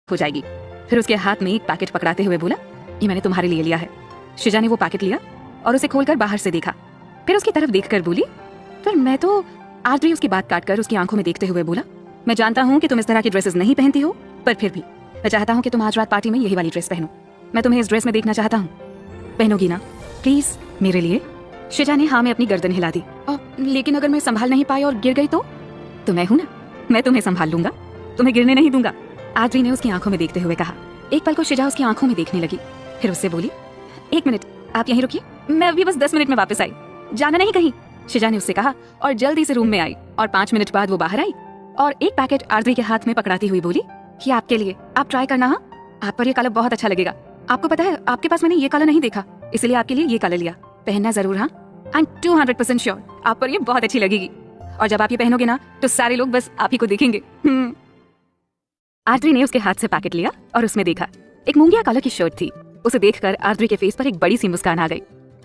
हो जाएगी। फिर उसके हाथ में एक पैकेट पकड़ाते हुए बोला, ये मैंने तुम्हारे लिए लिया है। शिजा ने वो पैकेट लिया और उसे खोलकर बाहर से देखा। फिर उसकी तरफ देखकर बोली, पर मैं तो। आद्री उसकी बात काटकर उसकी आंखों में देखते हुए बोला, मैं जानता हूँ कि तुम इस तरह की ड्रेसेस नहीं पहनती हो, पर फिर भी मैं चाहता हूँ कि तुम आज रात पार्टी में यही वाली ड्रेस पहनो। मैं तुम्हें इस ड्रेस में देखना चाहता हूँ, पहनोगी ना प्लीज मेरे लिए? शिजा ने हाँ में अपनी गर्दन हिला दी। लेकिन अगर मैं संभाल नहीं पाई और गिर गई तो मैं हूं ना, मैं तुम्हें संभाल लूंगा, तुम्हें गिरने नहीं दूंगा। आद्री ने उसकी आंखों में देखते हुए कहा। एक पल को शिजा उसकी आंखों में देखने लगी, फिर उससे बोली, 1 मिनट आप यहीं रुकिए, मैं अभी बस 10 मिनट में वापस आई, जाना नहीं कहीं। शिजा ने उससे कहा और जल्दी से रूम में आई और 5 मिनट बाद वो बाहर आई और एक पैकेट आद्री के हाथ में पकड़ाती हुई बोली, ये आपके लिए, आप ट्राई करना। हाँ, आप पर ये कलर बहुत अच्छा लगेगा। आपको पता है आपके पास मैंने ये कलर नहीं देखा, इसलिए आपके लिए ये कलर लिया, पहनना जरूर। हाँ, आई एम 200% श्योर आप पर ये बहुत अच्छी लगेगी और जब आप ये पहनोगे ना तो सारे लोग बस आप ही को देखेंगे। आद्री ने उसके हाथ से पैकेट लिया और उसमें देखा एक मूंगिया कलर की शर्ट थी। उसे देखकर आद्री के फेस पर एक बड़ी सी मुस्कान आ गई।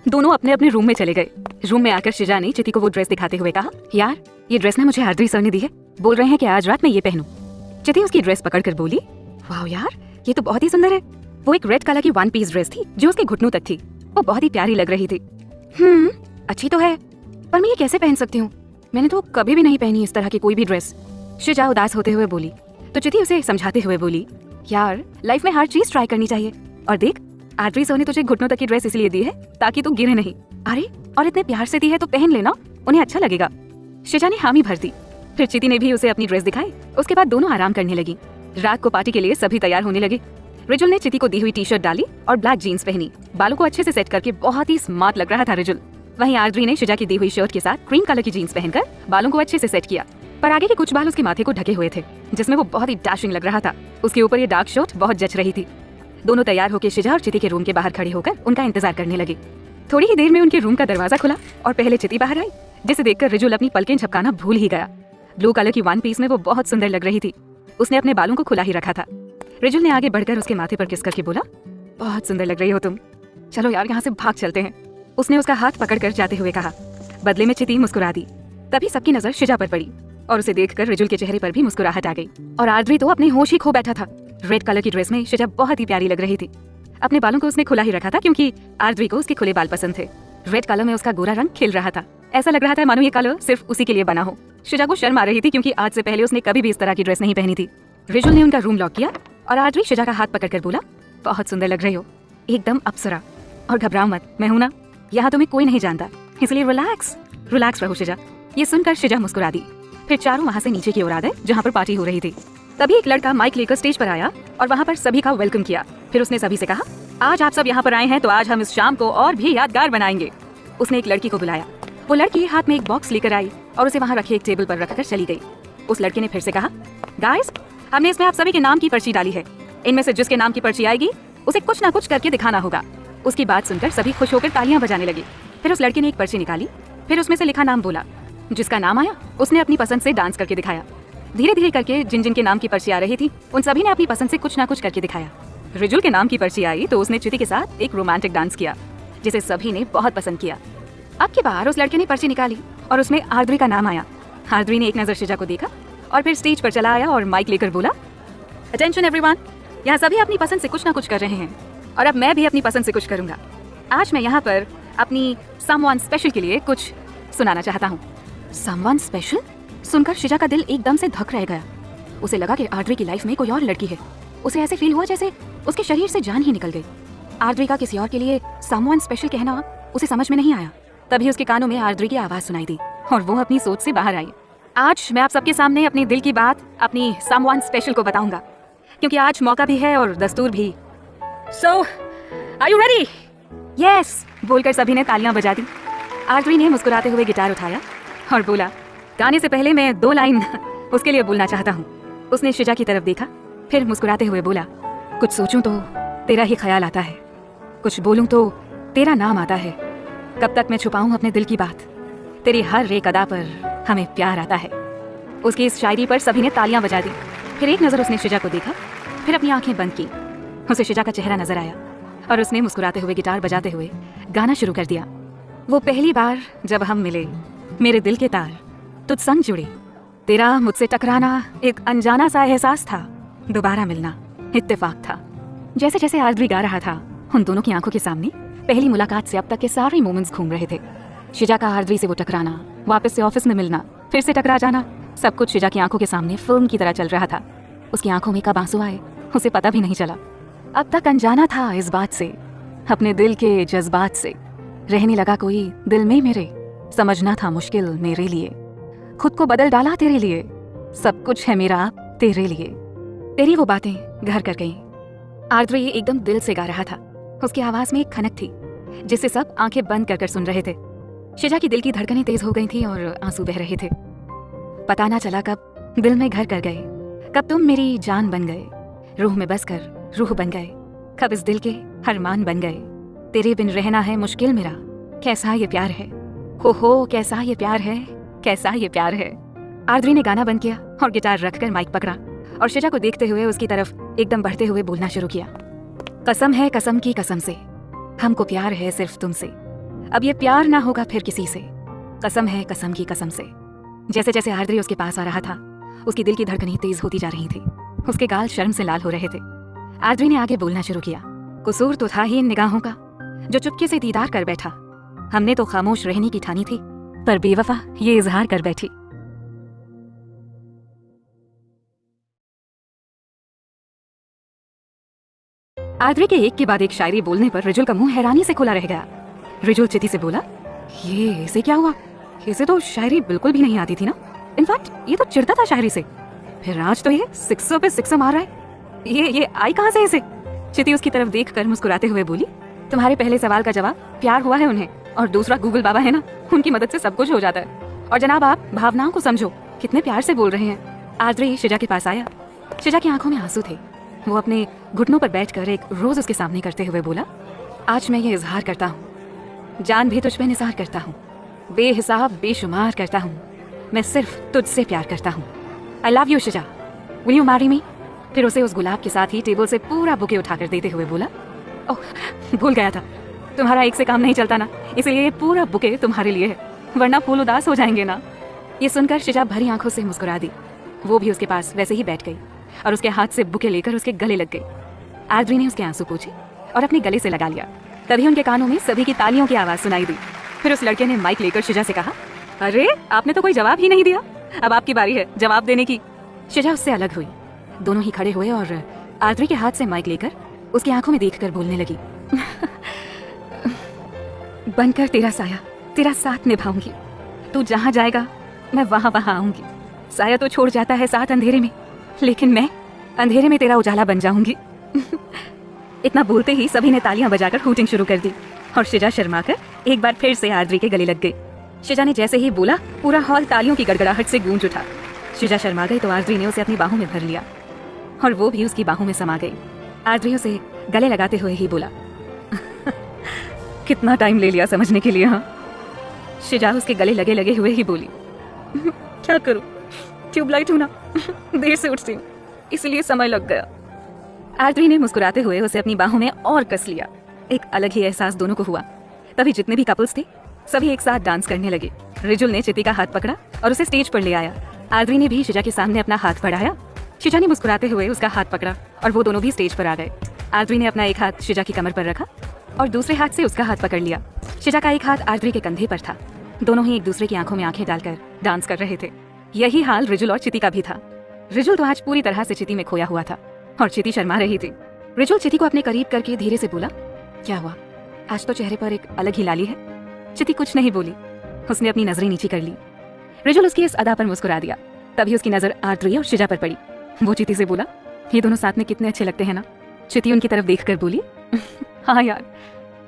दोनों अपने अपने रूम में चले गए। रूम में आकर शिजा ने चिति को वो ड्रेस दिखाते हुए कहा, यार ये ड्रेस ना मुझे आद्री सर ने दी है, बोल रहे हैं कि आज रात मैं ये पहनूं। चिति उसकी ड्रेस पकड़कर बोली, वाह यार ये तो बहुत ही सुंदर है। वो एक रेड कलर की 1 पीस ड्रेस थी जो उसके घुटनों तक थी। वो बहुत ही प्यारी लग रही थी। अच्छी तो है, पर मैं ये कैसे पहन सकती हूँ? मैंने तो कभी भी नहीं पहनी इस तरह की कोई भी ड्रेस। शिजा उदास होते हुए बोली। तो चिति उसे समझाते हुए बोली, यार लाइफ में हर चीज ट्राई करनी चाहिए। और देख आद्री सर ने तुझे घुटनों तक की ड्रेस इसलिए दी है ताकि तू गिरे नहीं। अरे और इतने प्यार से दी है तो पहन लेना, उन्हें अच्छा लगेगा। शिजा ने हामी भर दी। फिर चिति ने भी उसे अपनी ड्रेस दिखाई। उसके बाद दोनों आराम करने लगी। रात को पार्टी के लिए सभी तैयार होने लगे। रिजुल ने चिति को दी हुई टी-शर्ट डाली और ब्लैक जीन्स पहनी। बालों को अच्छे से सेट करके बहुत ही स्मार्ट लग रहा था रिजुल। वहीं आद्री ने शिजा की दी हुई शर्ट के साथ क्रीम कलर की जीन्स पहनकर बालों को अच्छे से सेट किया, पर आगे के कुछ बाल उसके माथे को ढके हुए थे, जिसमें वो बहुत ही डैशिंग लग रहा था। उसके ऊपर ये डार्क शर्ट बहुत जच रही थी। दोनों तैयार होकर शिजा और चिति के रूम के बाहर खड़े होकर उनका इंतजार करने लगे। थोड़ी ही देर में उनके रूम का दरवाजा खुला और पहले चिति बाहर आई, जिसे देखकर रिजुल अपनी पलकें झपकाना भूल ही गया। ब्लू कलर की 1 पीस में वो बहुत सुंदर लग रही थी। उसने अपने बालों को खुला ही रखा था। रिजुल ने आगे बढ़कर उसके माथे पर किस करके बोला, बहुत सुंदर लग रही हो तुम, चलो यार यहाँ से भाग चलते हैं। उसने उसका हाथ पकड़कर जाते हुए कहा। बदले में चिति मुस्कुरा दी। तभी सबकी नजर शिजा पर पड़ी और उसे देखकर रिजुल के चेहरे पर भी मुस्कुराहट आ गई। और आद्री तो अपने होश ही खो बैठा था। रेड कलर की ड्रेस में शिजा बहुत ही प्यारी लग रही थी। अपने बालों को उसने खुला ही रखा था क्योंकि आद्री को उसके खुले बाल पसंद थे। रेड कलर में उसका गोरा रंग खिल रहा था। ऐसा लग रहा था मानो ये कलर सिर्फ उसी के लिए बना हो। शिजा को शर्म आ रही थी क्योंकि आज से पहले उसने कभी भी इस तरह की ड्रेस नहीं पहनी थी। रिजुल ने उनका रूम लॉक किया और आद्री शिजा का हाथ पकड़कर बोला, बहुत सुंदर लग रही हो, एकदम अप्सरा। और घबराओ मत, मैं हूं ना, यहाँ तुम्हें कोई नहीं जानता, इसलिए रिलैक्स रहो शिजा। ये सुनकर शिजा मुस्कुरा दी। फिर चारों वहाँ से नीचे की ओर आ गए जहाँ पर पार्टी हो रही थी। तभी एक लड़का माइक लेकर स्टेज पर आया और वहाँ पर सभी का वेलकम किया। फिर उसने सभी से कहा, आज आप सब यहाँ पर आए हैं तो आज हम इस शाम को और भी यादगार बनाएंगे। उसने एक लड़की को बुलाया। वो लड़की हाथ में एक बॉक्स लेकर आई और उसे वहाँ रखे एक टेबल पर रखकर चली गई। उस लड़के ने फिर से कहा, गाइस हमने इसमें आप सभी के नाम की पर्ची डाली है, इनमें से जिसके नाम की पर्ची आएगी उसे कुछ ना कुछ करके दिखाना होगा। उसकी बात सुनकर सभी खुश होकर तालियां बजाने लगे। फिर उस लड़के ने एक पर्ची निकाली, फिर उसमें से लिखा नाम बोला। जिसका नाम आया उसने अपनी पसंद से डांस करके दिखाया। धीरे धीरे करके जिन जिन के नाम की पर्ची आ रही थी उन सभी ने अपनी पसंद से कुछ ना कुछ करके दिखाया। रिजुल के नाम की पर्ची आई तो उसने चिति के साथ एक रोमांटिक डांस किया जिसे सभी ने बहुत पसंद किया। अब की बार उस लड़के ने पर्ची निकाली और उसमें आद्री का नाम आया। आद्री ने एक नजर शिजा को देखा और फिर स्टेज पर चला आया और माइक लेकर बोला, अटेंशन एवरीवन, यहाँ सभी अपनी पसंद से कुछ ना कुछ कर रहे हैं और अब मैं भी अपनी पसंद से कुछ करूंगा। आज मैं यहाँ पर अपनी समवन स्पेशल के लिए कुछ सुनाना चाहता हूँ। समवन स्पेशल सुनकर शिजा का दिल एकदम से धक रह गया। उसे लगा कि आद्री की लाइफ में कोई और लड़की है। उसे ऐसे फील हुआ जैसे उसके शरीर से जान ही निकल गई। आद्री का किसी और के लिए समवन स्पेशल कहना उसे समझ में नहीं आया। तभी उसके कानों में आद्री की आवाज सुनाई दी और वो अपनी सोच से बाहर आई। आज मैं आप सबके सामने अपने दिल की बात अपनी समवन स्पेशल को बताऊंगा क्योंकि आज मौका भी है और दस्तूर भी। So, are you ready? Yes, बोलकर सभी ने तालियां बजा दी। आद्री ने मुस्कुराते हुए गिटार उठाया और बोला, गाने से पहले मैं 2 लाइन उसके लिए बोलना चाहता हूँ। उसने शिजा की तरफ देखा, फिर मुस्कुराते हुए बोला, कुछ सोचूं तो तेरा ही ख्याल आता है, कुछ बोलूं तो तेरा नाम आता है, कब तक मैं छुपाऊं अपने दिल की बात, तेरी हर एक अदा पर हमें प्यार आता है। उसकी इस शायरी पर सभी ने तालियां बजा दी। फिर एक नजर उसने शिजा को देखा, फिर अपनी आंखें बंद की। उसे शिजा का चेहरा नजर आया और उसने मुस्कुराते हुए गिटार बजाते हुए गाना शुरू कर दिया। वो पहली बार जब हम मिले, मेरे दिल के तार तुझ संग जुड़े, तेरा मुझसे टकराना एक अनजाना सा एहसास था, दोबारा मिलना इत्तेफाक था। जैसे जैसे आर्द्री गा रहा था, उन दोनों की आंखों के सामने पहली मुलाकात से अब तक के सारे मोमेंट्स घूम रहे थे। शिजा का आर्द्री से वो टकराना, वापस से ऑफिस में मिलना, फिर से टकरा जाना, सब कुछ शिजा की आंखों के सामने फिल्म की तरह चल रहा था। उसकी आंखों में कब आंसू आए उसे पता भी नहीं चला। अब तक अनजाना था इस बात से, अपने दिल के जज्बात से। रहने लगा कोई दिल में मेरे, समझना था मुश्किल मेरे लिए। खुद को बदल डाला तेरे लिए, सब कुछ है मेरा तेरे लिए। तेरी वो बातें घर कर गई। आर्द्री एकदम दिल से गा रहा था। उसकी आवाज में एक खनक थी जिसे सब आंखें बंद कर सुन रहे थे। शिजा की दिल की धड़कनें तेज हो गई थी और आंसू बह रहे थे। पता ना चला कब दिल में घर कर गए, कब तुम मेरी जान बन गए, रूह में बस कर रूह बन गए, कब इस दिल के हरमान बन गए। तेरे बिन रहना है मुश्किल मेरा, कैसा ये प्यार है, हो कैसा ये प्यार है, कैसा ये प्यार है। आर्द्री ने गाना बंद किया और गिटार रखकर माइक पकड़ा और शिजा को देखते हुए उसकी तरफ एकदम बढ़ते हुए बोलना शुरू किया। कसम है कसम की कसम से, हमको प्यार है सिर्फ तुमसे, अब ये प्यार ना होगा फिर किसी से। कसम है कसम की कसम से। जैसे जैसे आर्द्री उसके पास आ रहा था, उसकी दिल की धड़कनें तेज होती जा रही थी। उसके गाल शर्म से लाल हो रहे थे। आर्द्री ने आगे बोलना शुरू किया। कसूर तो था ही इन निगाहों का जो चुपके से दीदार कर बैठा। हमने तो खामोश रहने की ठानी थी, पर बेवफा ये इजहार कर बैठी। आर्द्री के एक के बाद एक शायरी बोलने पर रिजुल का मुंह हैरानी से खुला रह गया। रिजुल चिति से बोला, ये इसे क्या हुआ? इसे तो शायरी बिल्कुल भी नहीं आती थी ना। इनफैक्ट ये तो चिढ़ता था शायरी से, फिर आज तो ये 600 पे 600 मार रहा है। ये आई कहां से इसे? चिति उसकी तरफ देखकर मुस्कुराते हुए बोली, तुम्हारे पहले सवाल का जवाब प्यार हुआ है उन्हें, और दूसरा गूगल बाबा है ना, उनकी मदद से सब कुछ हो जाता है। और जनाब आप भावनाओं को समझो, कितने प्यार से बोल रहे हैं। आर्द्री शिजा के पास आया। शिजा की आंखों में आंसू थे। वो अपने घुटनों पर बैठकर एक रोज उसके सामने करते हुए बोला, आज मैं ये इजहार करता हूँ, जान भी तुझ पे निसार करता हूँ, बेहिसाब बेशुमार करता हूँ, मैं सिर्फ तुझसे प्यार करता हूँ। I love you शिजा, will you marry me? फिर उसे उस गुलाब के साथ ही टेबल से पूरा बुके उठाकर देते हुए बोला, ओह भूल गया था, तुम्हारा एक से काम नहीं चलता ना, इसलिए ये पूरा बुके तुम्हारे लिए है, वरना फूल उदास हो जाएंगे ना। ये सुनकर शिजा भरी आंखों से मुस्कुरा दी। वो भी उसके पास वैसे ही बैठ गई और उसके हाथ से बुके लेकर उसके गले लग गई। आर्द्री ने उसके आंसू पोंछे और अपने गले से लगा लिया। तभी उनके कानों में सभी की तालियों की आवाज सुनाई दी। फिर उस लड़के ने माइक लेकर शिजा से कहा, अरे आपने तो कोई जवाब ही नहीं दिया, अब आपकी बारी है जवाब देने की। शिजा उससे अलग हुई। दोनों ही खड़े हुए और आर्द्री के हाथ से माइक लेकर उसकी आंखों में देखकर बोलने लगी, बनकर तेरा साया तेरा साथ निभाऊंगी, तू जहां जाएगा मैं वहां वहां आऊंगी। साया तो छोड़ जाता है साथ अंधेरे में, लेकिन मैं अंधेरे में तेरा उजाला बन जाऊंगी। इतना बोलते ही सभी ने तालियां बजाकर हूटिंग शुरू कर दी और शिजा शर्माकर एक बार फिर से आर्द्री के गले लग गई। शिजा ने जैसे ही बोला, पूरा हॉल तालियों की गड़गड़ाहट से गूंज उठा। शिजा शर्मा गई तो आर्द्री ने उसे अपनी बाहों में भर लिया और वो भी उसकी बाहों में समा गई। आर्द्री उसे गले लगाते हुए ही बोला, कितना टाइम ले लिया समझने के लिए? हाँ। शिजा उसके गले लगे लगे हुए ही बोली, क्या करूं, ट्यूबलाइट हूं ना, देर से उठती हूं, इसलिए समय लग गया। आर्द्री ने मुस्कुराते हुए उसे अपनी बाहों में और कस लिया। एक अलग ही एहसास दोनों को हुआ। तभी जितने भी कपल्स थे सभी एक साथ डांस करने लगे। रिजुल ने चिति का हाथ पकड़ा और उसे स्टेज पर ले आया। आर्द्री ने भी शिजा के सामने अपना हाथ बढ़ाया। शिजा ने मुस्कुराते हुए उसका हाथ पकड़ा और वो दोनों भी स्टेज पर आ गए। आर्द्री ने अपना एक हाथ शिजा की कमर पर रखा और दूसरे हाथ से उसका हाथ पकड़ लिया। शिजा का एक हाथ आर्द्री के कंधे पर था। दोनों ही एक दूसरे की आंखों में आंखें डालकर डांस कर रहे थे। यही हाल रिजुल और चिति का भी था। रिजुल तो आज पूरी तरह से चिति में खोया हुआ था और चिति शर्मा रही थी। रिजुल चिति को अपने करीब करके धीरे से बोला, क्या हुआ, आज तो चेहरे पर एक अलग ही लाली है। चिति कुछ नहीं बोली, उसने अपनी नजरें नीची कर ली। रिजुल उसकी इस अदा पर मुस्कुरा दिया। तभी उसकी नजर आर्द्री और शिजा पर पड़ी। वो चिति से बोला, ये दोनों साथ में कितने अच्छे लगते हैं ना। चिति उनकी तरफ देखकर बोली, हाँ यार,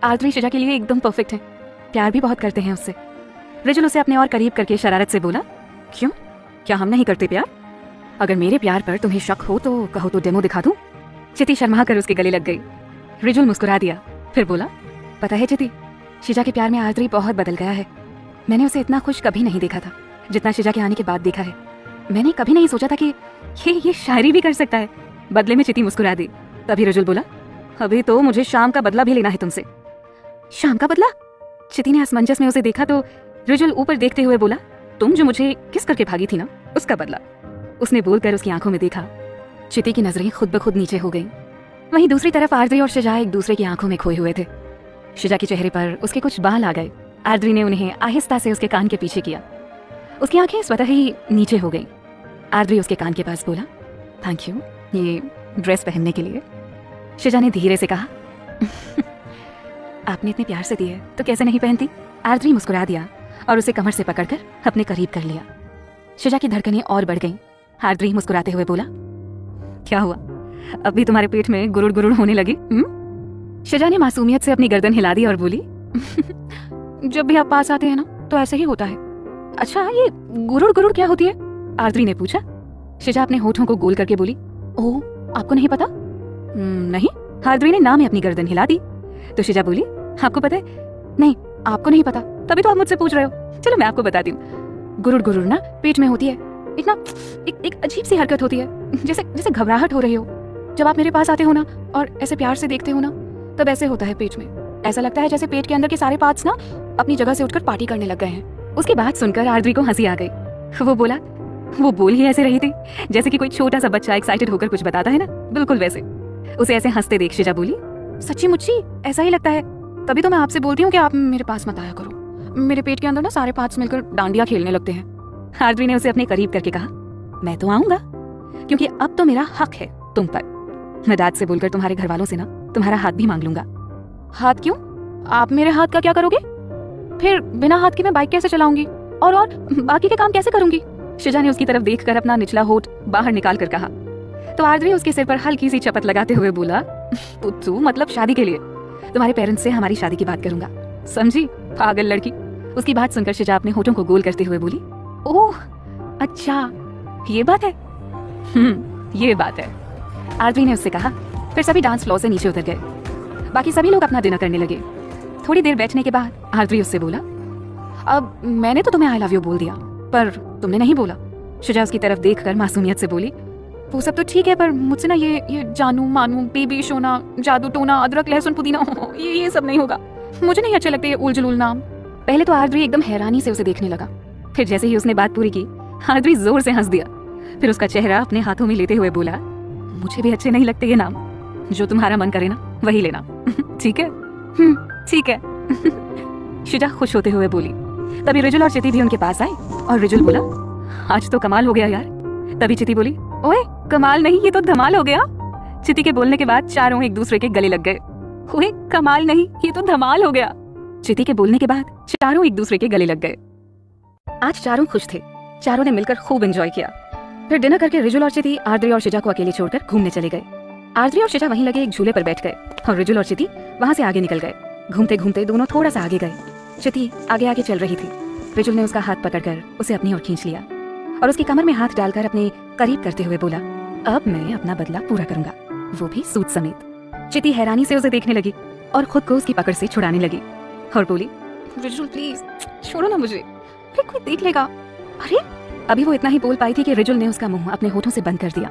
आर्द्री शिजा के लिए एकदम परफेक्ट है, प्यार भी बहुत करते हैं उससे। रिजुल उसे अपने और करीब करके शरारत से बोला, क्यों, क्या हम नहीं करते प्यार? अगर मेरे प्यार पर तुम्हें शक हो तो कहो तो डेमो दिखा दूं। चिति शर्मा कर उसके गले लग गई। रिजुल मुस्कुरा दिया, फिर बोला, पता है चिति, शिजा के प्यार में आर्द्री बहुत बदल गया है। मैंने उसे इतना खुश कभी नहीं देखा था जितना शिजा के आने के बाद देखा है। मैंने कभी नहीं सोचा था कि ये शायरी भी कर सकता है। बदले में चिति मुस्कुरा दी। तभी रिजुल बोला, अभी तो मुझे शाम का बदला भी लेना है तुमसे। शाम का बदला? चिति ने असमंजस में उसे देखा तो रिजुल ऊपर देखते हुए बोला, तुम जो मुझे किस करके भागी थी ना, उसका बदला। उसने बोलकर उसकी आंखों में देखा। चिति की नजरें खुद ब खुद नीचे हो गईं। वहीं दूसरी तरफ आरद्री और शिजा एक दूसरे की आंखों में खोए हुए थे। शिजा के चेहरे पर उसके कुछ बाल आ गए। आरद्री ने उन्हें आहिस्ता से उसके कान के पीछे किया। उसकी आंखें स्वतः ही नीचे हो गईं। आरद्री उसके कान के पास बोला, थैंक यू ये ड्रेस पहनने के लिए। शिजा ने धीरे से कहा, आपने इतने प्यार से दी है तो कैसे नहीं पहनती। आरद्री मुस्कुरा दिया और उसे कमर से पकड़कर अपने करीब कर लिया। शिजा की धड़कनें और बढ़ गईं। आरद्री मुस्कुराते हुए बोला, क्या हुआ, अब भी तुम्हारे पेट में गुरुड़ गुरुड़ होने लगी? शिजा ने मासूमियत से अपनी गर्दन हिला दी और बोली, जब भी आप पास आते हैं ना तो ऐसे ही होता है। अच्छा ये गुरुड़ गुरुड़ क्या होती है? आरद्री ने पूछा। शिजा अपने होठों को गोल करके बोली, ओह आपको नहीं पता? नहीं। आरद्री ने ना में अपनी गर्दन हिला दी तो शिजा बोली, आपको पता है? नहीं आपको नहीं पता, तभी तो आप मुझसे पूछ रहे हो। चलो मैं आपको बताती हूँ। गुरुड़ गुरुड़ ना पेट में होती है। एक अजीब सी हरकत होती है, जैसे जैसे घबराहट हो रही हो। जब आप मेरे पास आते हो ना और ऐसे प्यार से देखते हो ना, तब ऐसे होता है पेट में। ऐसा लगता है जैसे पेट के अंदर के सारे पार्ट्स ना अपनी जगह से उठकर पार्टी करने लग गए हैं। उसकी बात सुनकर आरद्री को हंसी आ गई। वो बोल ही ऐसे रही थी जैसे कि कोई छोटा सा बच्चा एक्साइटेड होकर कुछ बताता है ना, बिल्कुल वैसे। उसे ऐसे हंसते देख शिजा बोली, सच्ची मुच्ची ऐसा ही लगता है, तभी तो मैं आपसे बोलती हूँ कि आप मेरे पास मत आया करो। मेरे पेट के अंदर ना सारे पार्ट्स मिलकर डांडिया खेलने लगते हैं। आरद्री ने उसे अपने करीब करके कहा, मैं तो आऊंगा क्योंकि अब तो मेरा हक है तुम पर। मैं दाद से बोलकर तुम्हारे घर वालों से ना तुम्हारा हाथ भी मांग लूंगा। हाथ क्यों? आप मेरे हाथ का क्या करोगे? फिर बिना हाथ के मैं बाइक कैसे चलाऊंगी और बाकी के काम कैसे करूंगी? शिजा ने उसकी तरफ देखकर अपना निचला होठ बाहर निकाल कर कहा। तो आरद्री उसके सिर पर हल्की सी चपत लगाते हुए बोला, पुत्तू मतलब शादी के लिए तुम्हारे पेरेंट्स से हमारी शादी की बात करूंगा, समझी पागल लड़की। उसकी बात सुनकर शिजा अपने होठों को गोल करते हुए बोली, ओह अच्छा ये बात है। ये बात है, आरद्री ने उससे कहा। फिर सभी डांस फ्लोर से नीचे उतर गए। बाकी सभी लोग अपना डिनर करने लगे। थोड़ी देर बैठने के बाद आरद्री उससे बोला, अब मैंने तो तुम्हें आई लव यू बोल दिया पर तुमने नहीं बोला। शिजा उसकी तरफ देखकर मासूमियत से बोली, वो सब तो ठीक है पर मुझसे ना ये जानू मानू बेबी सोना जादू टोना अदरक लहसुन पुदीना ये सब नहीं होगा। मुझे नहीं अच्छे लगते ये उल जुलूल नाम। पहले तो आरद्री एकदम हैरानी से उसे देखने लगा। फिर जैसे ही उसने बात पूरी की, आरद्री जोर से हंस दिया। फिर उसका चेहरा अपने हाथों में लेते हुए बोला, मुझे भी अच्छे नहीं लगते ये नाम, जो तुम्हारा मन करे ना वही लेना। ठीक है? ठीक है। शिजा खुश होते हुए बोली। तभी रिजुल और चिति भी उनके पास आए और रिजुल बोला, आज तो कमाल हो गया यार। तभी चिति बोली, ओए कमाल नहीं ये तो धमाल हो गया। चिति के बोलने के बाद चारों एक दूसरे के गले लग गए। ओए कमाल नहीं ये तो धमाल हो गया। चिति के बोलने के बाद चारों एक दूसरे के गले लग गए। आज चारों खुश थे। चारों ने मिलकर खूब एंजॉय किया। फिर डिनर करके रिजुल और चिति आरद्री और शिजा को अकेले छोड़कर घूमने चले गए। आरद्री और शिजा वहीं लगे एक झूले पर बैठ गए और रिजुल और चिति वहां से आगे निकल गए। घूमते घूमते दोनों थोड़ा सा आगे गए। चिति आगे आगे चल रही थी। रिजुल ने उसका हाथ पकड़कर उसे अपनी ओर खींच लिया और उसकी कमर में हाथ डालकर अपने करीब करते हुए बोला, अब मैं अपना बदला पूरा करूंगा, वो भी सूद समेत। चिति हैरानी से उसे देखने लगी और खुद को उसकी पकड़ से छुड़ाने लगी और बोली, रिजुल प्लीज छोड़ो ना मुझे, फिर कोई देख लेगा। अरे अभी वो इतना ही बोल पाई थी कि रिजुल ने उसका मुंह अपने होठों से बंद कर दिया